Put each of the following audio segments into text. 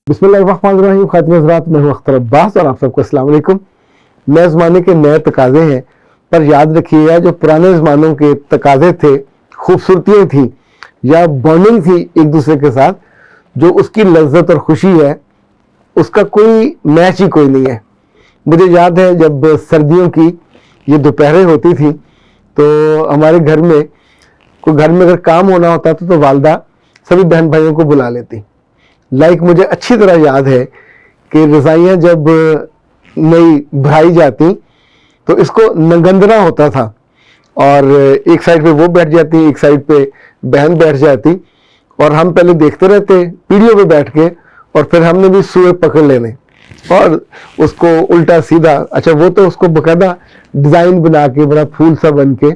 बिस्मिल्लाहिर्रहमानिर्रहीम। खातिन हज़रात, मैं हूं अख्तर अब्बास और आप सबको अस्सलाम वालेकुम। नए ज़माने के नए तकाज़े हैं, पर याद रखिएगा जो पुराने ज़मानों के तकाज़े थे, खूबसूरतियाँ थी या बॉन्डिंग थी एक दूसरे के साथ, जो उसकी लज्जत और खुशी है, उसका कोई मैच ही कोई नहीं है। मुझे याद है जब सर्दियों की ये दोपहरें होती थी तो हमारे घर में अगर काम होना होता था तो वालदा सभी बहन भाइयों को बुला लेती। मुझे अच्छी तरह याद है कि रज़ाइयाँ जब नई भराई जाती तो इसको नंगंदना होता था और एक साइड पे वो बैठ जाती, एक साइड पे बहन बैठ जाती और हम पहले देखते रहते पीढ़ियों पे बैठ के, और फिर हमने भी सुए पकड़ लेने और उसको उल्टा सीधा, अच्छा वो तो उसको बकायदा डिज़ाइन बना के बड़ा फूल सा बन के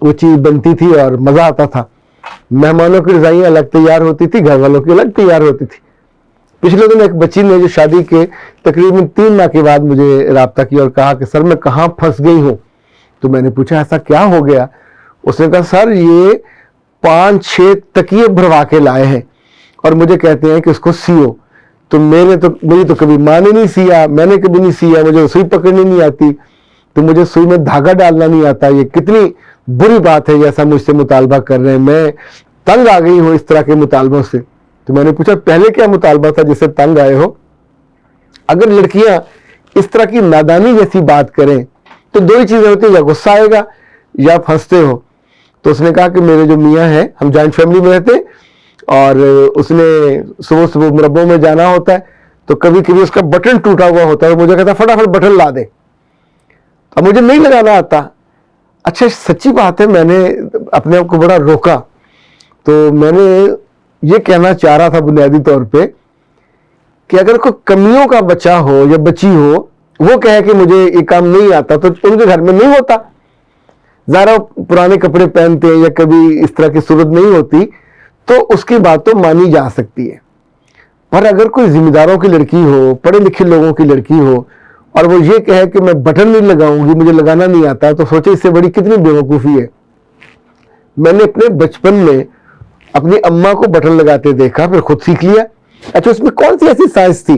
वो चीज़ बनती थी और मज़ा आता था। मेहमानों की रज़ाइयाँ अलग तैयार होती थी, घर वालों की अलग तैयार होती थी। पिछले दिन एक बच्ची ने जो शादी के तकरीबन 3 माह के बाद मुझे राब्ता किया और कहा कि सर मैं कहाँ फंस गई हूँ। तो मैंने पूछा ऐसा क्या हो गया। उसने कहा सर ये 5-6 तकिए भरवा के लाए हैं और मुझे कहते हैं कि उसको सियो। तो मेरी तो कभी माँ ने नहीं सिया, मैंने कभी नहीं सिया, मुझे सुई पकड़नी नहीं आती, तो मुझे सुई में धागा डालना नहीं आता। ये कितनी बुरी बात है जैसा मुझसे मुतालबा कर रहे हैं, मैं तंग आ गई हूँ इस तरह के मुतालबों से। तो मैंने पूछा पहले क्या मुतालबा था जिससे तंग आए हो। अगर लड़कियां इस तरह की नादानी जैसी बात करें तो दो ही चीजें होती है, या गुस्सा आएगा या फंसते हो। तो उसने कहा कि मेरे जो मियाँ हैं, हम जॉइंट फैमिली में रहते और उसने सुबह सुबह मुरब्बों में जाना होता है तो कभी कभी उसका बटन टूटा हुआ होता है, मुझे कहता फटाफट बटन ला दे। अब मुझे नहीं लगाना आता। अच्छा सच्ची बात है, मैंने अपने आप को बड़ा रोका। तो मैंने ये कहना चाह रहा था बुनियादी तौर पे कि अगर कोई कमियों का बच्चा हो या बच्ची हो, वो कहे कि मुझे ये काम नहीं आता, तो उनके घर में नहीं होता। ज़रा पुराने कपड़े पहनते हैं या कभी इस तरह की सूरत नहीं होती तो उसकी बात तो मानी जा सकती है। पर अगर कोई जिम्मेदारों की लड़की हो, पढ़े लिखे लोगों की लड़की हो और वो ये कहे कि मैं बटन नहीं लगाऊंगी, मुझे लगाना नहीं आता, तो सोचे इससे बड़ी कितनी बेवकूफ़ी है। मैंने अपने बचपन में अपनी अम्मा को बटन लगाते देखा, फिर खुद सीख लिया। अच्छा उसमें कौन सी ऐसी साइंस थी।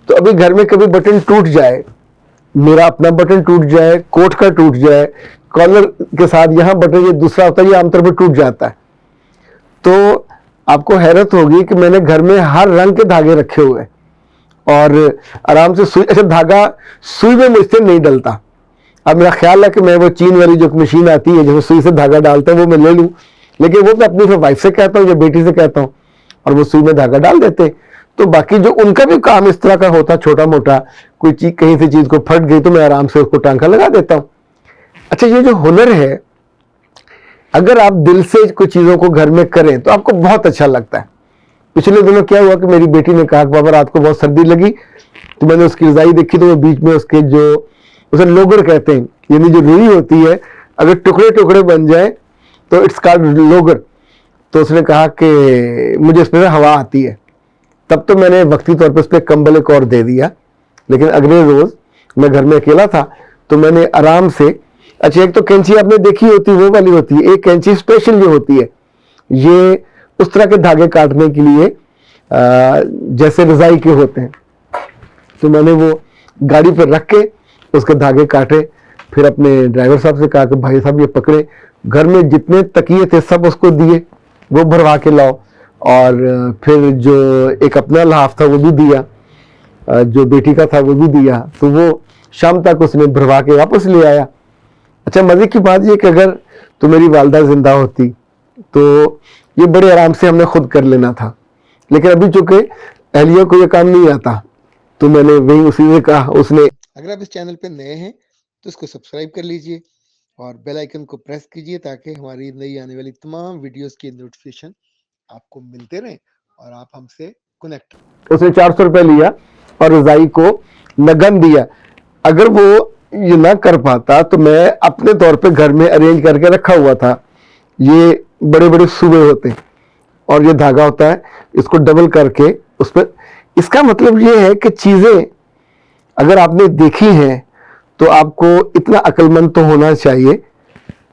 तो अभी घर में कभी बटन टूट जाए, मेरा अपना बटन टूट जाए, कोट का टूट जाए, कॉलर के साथ यहाँ बटन ये दूसरा होता है, ये आमतौर पर टूट जाता है, तो आपको हैरत होगी कि मैंने घर में हर रंग के धागे रखे हुए और आराम से सुई, अच्छा धागा सुई में मुझसे नहीं डलता। अब मेरा ख्याल है कि मैं वो चीन वाली जो मशीन आती है जिसमें सुई से धागा डालते हैं वो मैं ले लूँ, लेकिन वो मैं अपनी वाइफ से कहता हूँ या बेटी से कहता हूँ और वो सुई में धागा डाल देते। तो बाकी जो उनका भी काम इस तरह का होता, छोटा मोटा कोई चीज कहीं से चीज को फट गई तो मैं आराम से उसको टांका लगा देता हूँ। अच्छा ये जो हुनर है, अगर आप दिल से कुछ चीज़ों को घर में करें तो आपको बहुत अच्छा लगता है। पिछले दिनों क्या हुआ कि मेरी बेटी ने कहा कि बाबा रात को बहुत सर्दी लगी, तो मैंने उसकी रज़ाई देखी तो वो बीच में उसके जो उसे लोगर कहते हैं, यानी जो रुई होती है, अगर टुकड़े टुकड़े बन जाए तो इट्स कॉल्ड लोगर। तो उसने कहा कि मुझे इसमें हवा आती है। तब तो मैंने वक्ती तौर पर उस पर कंबल एक और दे दिया, लेकिन अगले रोज़ मैं घर में अकेला था तो मैंने आराम से, अच्छा एक तो कैंची आपने देखी होती है वो वाली होती है, एक कैंची स्पेशल जो होती है ये उस तरह के धागे काटने के लिए जैसे रज़ाई के होते हैं, तो मैंने वो गाड़ी पर रख के उसके धागे काटे। फिर अपने ड्राइवर साहब से कहा कि भाई साहब ये पकड़े, घर में जितने तकिए थे सब उसको दिए, वो भरवा के लाओ। और फिर जो एक अपना लिहाफ था वो भी दिया, जो बेटी का था वो भी दिया, तो वो शाम तक उसने भरवा के वापस ले आया। अच्छा मज़े की बात ये कि अगर तो मेरी वालदा जिंदा होती तो ये बड़े आराम से हमने खुद कर लेना था, लेकिन अभी चूंकि अहलिया को ये काम नहीं आता तो मैंने वही उसी ने कहा। उसने, अगर आप इस चैनल पे नए हैं तो इसको सब्सक्राइब कर लीजिए और बेल आइकन को प्रेस कीजिए ताकि हमारी नई आने वाली तमाम वीडियोस की नोटिफिकेशन आपको मिलते रहें और आप हमसे कनेक्ट। उसने 400 रुपये लिया और रज़ाई को लगन दिया। अगर वो ये ना कर पाता तो मैं अपने तौर पे घर में अरेंज करके रखा हुआ था। ये बड़े बड़े सूबे होते हैं और ये धागा होता है, इसको डबल करके उस पर, इसका मतलब ये है कि चीज़ें अगर आपने देखी हैं तो आपको इतना अक्लमंद तो होना चाहिए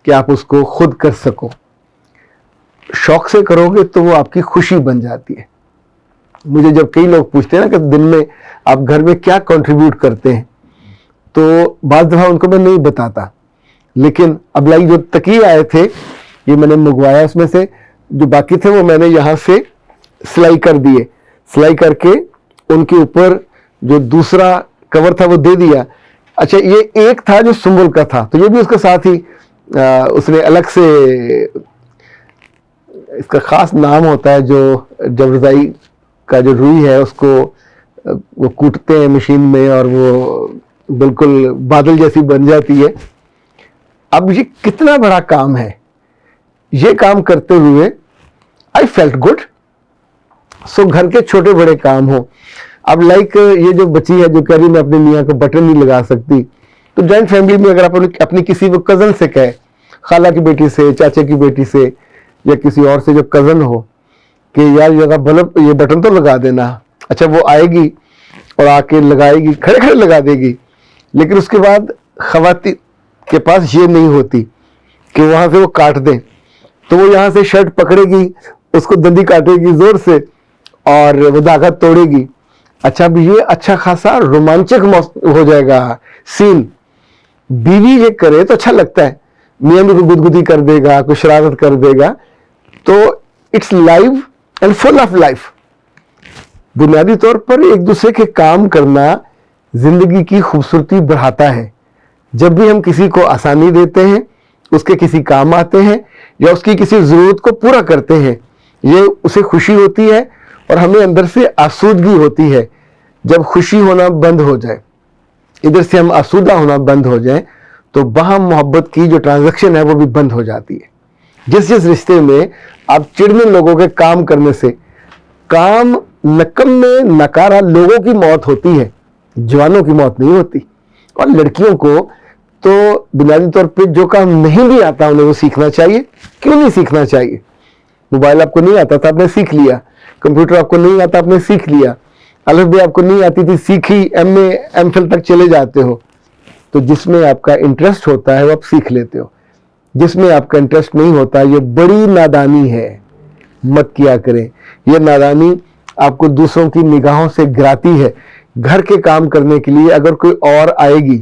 कि आप उसको खुद कर सको। शौक से करोगे तो वो आपकी खुशी बन जाती है। मुझे जब कई लोग पूछते हैं ना कि दिन में आप घर में क्या कंट्रीब्यूट करते हैं, तो बाज़ दफ़ा उनको मैं नहीं बताता, लेकिन अब लाइक जो तकिए आए थे ये मैंने मंगवाया, उसमें से जो बाकी थे वो मैंने यहाँ से सिलाई कर दिए, सिलाई करके उनके ऊपर जो दूसरा कवर था वो दे दिया। अच्छा, ये एक था जो सुंबल का था, तो ये भी उसके साथ ही उसने अलग से, इसका खास नाम होता है, जो जब रजाई का जो रुई है उसको वो कूटते हैं मशीन में और वो बिल्कुल बादल जैसी बन जाती है। अब ये कितना बड़ा काम है, ये काम करते हुए आई फेल्ट गुड। सो घर के छोटे बड़े काम हो। अब लाइक ये जो बच्ची है जो कह रही मैं अपने मियाँ को बटन नहीं लगा सकती, तो जॉइंट फैमिली में अगर आप अपनी किसी वो कज़न से कहे, खाला की बेटी से, चाचे की बेटी से, या किसी और से जो कज़न हो कि यार ये बल्ब ये बटन तो लगा देना, अच्छा वो आएगी और आके लगाएगी, खड़े खड़े लगा देगी, लेकिन उसके बाद ख़वातीन के पास ये नहीं होती कि वहाँ से वो काट दें, तो वो यहाँ से शर्ट पकड़ेगी, उसको दंदी काटेगी ज़ोर से और वो धागा तोड़ेगी। अच्छा, अब ये अच्छा खासा रोमांचक हो जाएगा सीन। बीवी ये करे तो अच्छा लगता है, मियाँ भी गुदगुदी कर देगा, कोई शरारत कर देगा, तो it's live and full of life. बुनियादी तौर पर एक दूसरे के काम करना जिंदगी की खूबसूरती बढ़ाता है। जब भी हम किसी को आसानी देते हैं, उसके किसी काम आते हैं या उसकी किसी ज़रूरत को पूरा करते हैं, ये उसे खुशी होती है और हमें अंदर से आसूदगी होती है। जब खुशी होना बंद हो जाए, इधर से हम आसूदा होना बंद हो जाए, तो बाहम मोहब्बत की जो ट्रांजैक्शन है वो भी बंद हो जाती है। जिस जिस रिश्ते में आप चिड़ने लोगों के काम करने से, काम नकम में नकारा लोगों की मौत होती है, जवानों की मौत नहीं होती। और लड़कियों को तो बुनियादी तौर पे जो काम नहीं भी आता उन्हें वो सीखना चाहिए। क्यों नहीं सीखना चाहिए? मोबाइल आपको नहीं आता था, आपने सीख लिया। कंप्यूटर आपको नहीं आता, आपने सीख लिया। अलफ भी आपको नहीं आती थी, सीखी, MA MPhil तक चले जाते हो। तो जिसमें आपका इंटरेस्ट होता है वो आप सीख लेते हो, जिसमें आपका इंटरेस्ट नहीं होता ये बड़ी नादानी है, मत किया करें। ये नादानी आपको दूसरों की निगाहों से गिराती है। घर के काम करने के लिए अगर कोई और आएगी,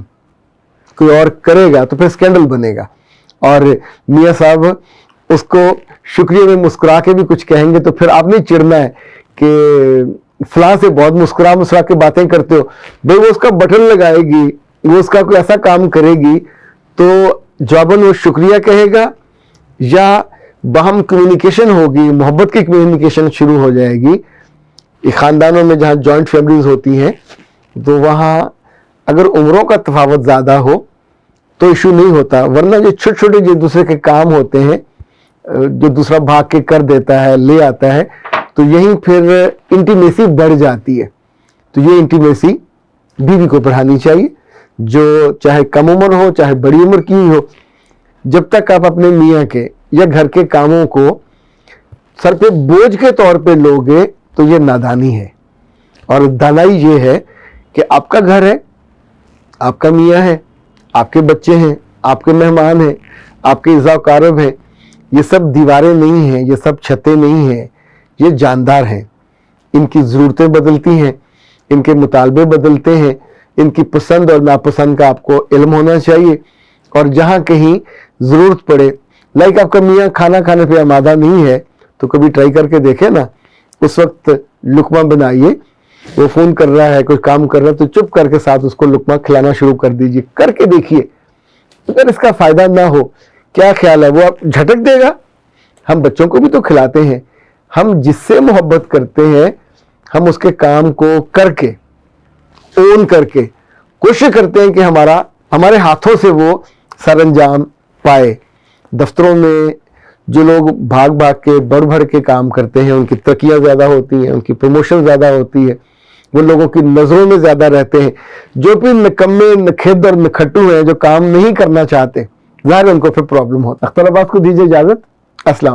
कोई और करेगा, तो फिर स्कैंडल बनेगा और मियाँ साहब उसको शुक्रिया में मुस्कुरा के भी कुछ कहेंगे, तो फिर आपने चिढ़ना है कि फलां से बहुत मुस्कुरा मुस्कुरा के बातें करते हो। भाई वो उसका बटन लगाएगी, वो उसका कोई ऐसा काम करेगी, तो जवाबन वो शुक्रिया कहेगा या बाहम कम्युनिकेशन होगी, मोहब्बत की कम्युनिकेशन शुरू हो जाएगी। खानदानों में जहाँ जॉइंट फैमिलीज होती हैं, तो वहाँ अगर उम्रों का तफावत ज़्यादा हो तो इशू नहीं होता, वरना जो छोटे छोटे जो दूसरे के काम होते हैं, जो दूसरा भाग के कर देता है, ले आता है, तो यहीं फिर इंटीमेसी बढ़ जाती है। तो ये इंटीमेसी बीवी को बढ़ानी चाहिए, जो चाहे कम उम्र हो चाहे बड़ी उम्र की हो। जब तक आप अपने मियाँ के या घर के कामों को सर पे बोझ के तौर पे लोगे तो ये नादानी है। और दानाई ये है कि आपका घर है, आपका मियाँ है, आपके बच्चे हैं, आपके मेहमान हैं, आपके इज़ा-व-कारब हैं। ये सब दीवारें नहीं हैं, ये सब छतें नहीं हैं, ये जानदार हैं। इनकी ज़रूरतें बदलती हैं, इनके मुतालबे बदलते हैं, इनकी पसंद और नापसंद का आपको इल्म होना चाहिए। और जहाँ कहीं ज़रूरत पड़े, लाइक आपका मियाँ खाना खाने पे आमादा नहीं है, तो कभी ट्राई करके देखे ना, उस वक्त लुकमा बनाइए। वो फ़ोन कर रहा है, कोई काम कर रहा है, तो चुप करके साथ उसको लुकमा खिलाना शुरू कर दीजिए, करके देखिए। अगर इसका फ़ायदा ना हो, क्या ख्याल है वो आप झटक देगा? हम बच्चों को भी तो खिलाते हैं। हम जिससे मोहब्बत करते हैं, हम उसके काम को करके, ओन करके कोशिश करते हैं कि हमारे हाथों से वो सरअंजाम पाए। दफ्तरों में जो लोग भाग भाग के बढ़ बढ़ के काम करते हैं, उनकी तरक्कियाँ ज़्यादा होती हैं, उनकी प्रमोशन ज़्यादा होती है, वो लोगों की नज़रों में ज़्यादा रहते हैं। जो भी निकम्मे, नखेद और नखट्टू हैं, जो काम नहीं करना चाहते, ज़ाहिर उनको फिर प्रॉब्लम होता है। अख्तर अब्बास को दीजिए इजाज़त। अस्सलाम।